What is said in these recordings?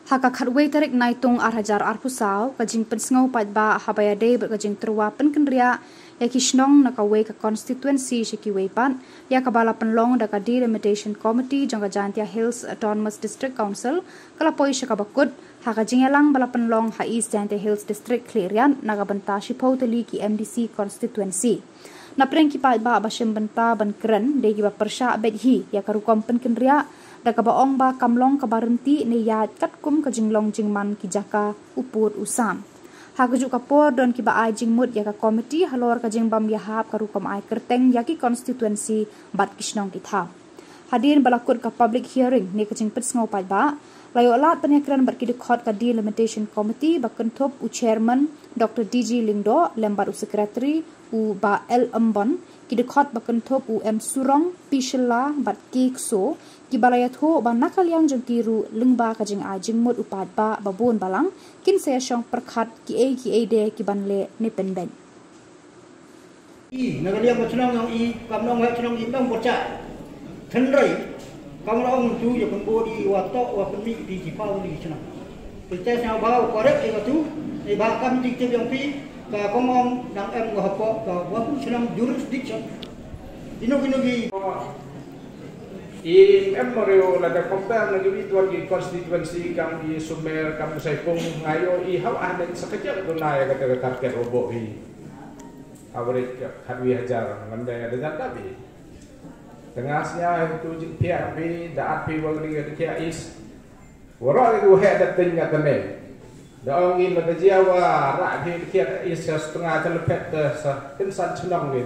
Haka khatway tarik naitung arhajar arpusaw kajing pensngau padba habayade berkajing terwa Jingpynkynriah ya Shong nakaway ka Constituency shikiway pan ya kabala penlong da ka Delemination Committee jangka Jantia Hills Autonomous District Council kalapoi shakabakut haka jingelang bala penlong ha East Jantia Hills District Khliehriat nagabanta shipau tali ki MDC Constituency na prengki padba basyem benta ban keren degi ba Pyrshah bedhi ya karukom Jingpynkynriah da kabaong ba kamlong kabarenti ne yat katkum ka jinglong jingman ki jaka upur usam ha kuju kapor don ki ba ai jingmut ya ka committee halor ka jingbam yahap ka rukom ai kerteng ya ki constituency bat kishnong ki tha hadin balakut ka public hearing ne ka jingpet ngau pai ba layo lat penekran bar ki dikhot ka Delemination Committee ba kenthop u chairman Dr. DG Lingdo lembar u secretary u ba L Ambon ki dikhot ba kenthop u M Surong Pishla bat ki kso ki balayat ho ba nakal yang jengkiru lengba ka jing ai jingmut upad ba babon balang kin saya Shong perkhat ki de ki banle ni penben i nakal yang machnong yang i kamnong ha chnong i dong bocha thenrai kamnong tu ya pembodi wa to wa pemi di ki pau ni chnong percaya sao bau korek e tu e ba kam dik te yang pi ka komong dang em ngo hapo ka wa chnong jurisdiction inogi I memorial ada compare lagi tuan di constituency kami Sumer kami Saipung ngayo I haw ada sekejap tu naik kata target robok I average hadwi hajar ngandai ada tapi tengahnya itu pihak bi daat pi wang dengan pihak is warok itu head tinggal tene da orang in mata jiwa rak bi pihak is setengah telepet kensan cenong ni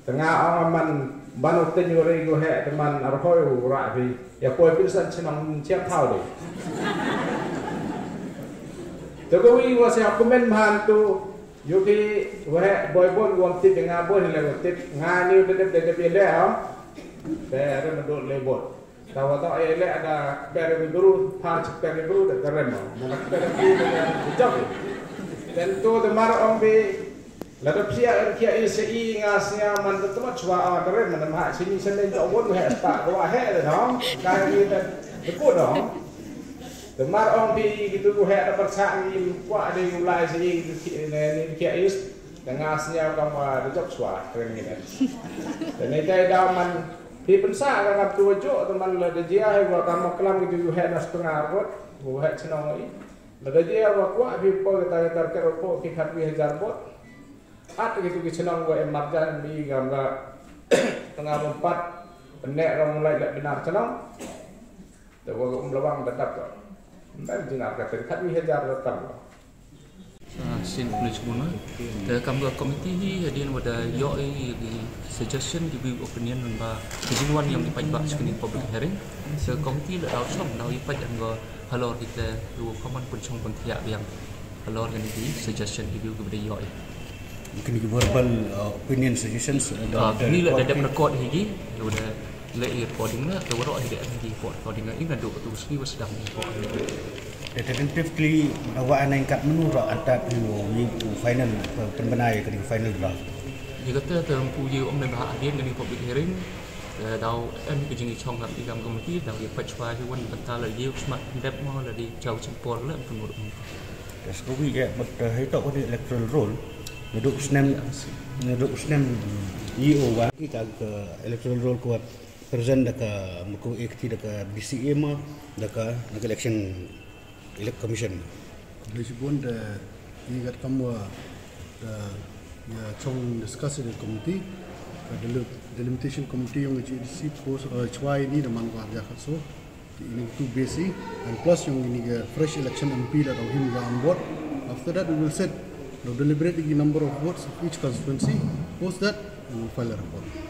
tengah orang man Banu tenyore go he teman arhoi rabi ya koi pinsan chenang chiam thau de Togowi was ya komen man tu yuki we boy won tip nga boy le tip nga ni de le ha bere mendul le bot tawa ta ele ada bere guru pa chik bere guru de teremo mana bere guru de job dan tu de mar ong bi Lalu siapa yang isi ngasnya mantu tempat cua keren mana mah sini sini jauh pun heh pak dua heh dong kali kita dekut dong temar orang di gitu heh dapat sangi kuat ada mulai sini ini is ngasnya kamu dejok cua keren ini dan ini kayak daman di pensa kan tua jo teman lada dia gua kamu kelam gitu heh nas tengah rot gua heh cenong ini lada dia gua kuat di po kita target po kita hajar bot at gitu senang gue emarjan di gambar tengah empat penek orang mulai tak benar senang tu gue melawang tetap tu dan jenar kata kat hajar tetap sin police semua the kamga committee ni hadian wada yo suggestion give opinion ba kejinuan yang dipajak sekini public hearing so committee la dau som dau ipaj anggo halor kita lu common pun Shong pentiak yang halor kan di suggestion give kepada yo mungkin verbal opinion suggestions ni lah ada record lagi sudah lay recording lah tu baru ada lagi recording ini kan duk tu sini sedang record tentatively awak ana ingkat menurut antara final pembenai ke final draft dia kata tempu je om dah hadir dengan public hearing dau ke jing Shong kat dalam komiti dau dia pachwa je wan bentar lagi smart dep mau lah di jauh cempor lah penurut sekowi ya but itu ada electoral roll Neduk senam EO waki ke electoral roll kuat present daka muku ekti daka BCA ma daka election elect commission. Lesibun da igat kamwa da ya Shong discuss in the committee the delimitation committee yang GDC post chwai ni da mangwa ja khaso ini tu BC and plus yang ini fresh election MP da him ga on board after that we will set. Now deliberate the number of votes of each constituency. Post that, we will file a report.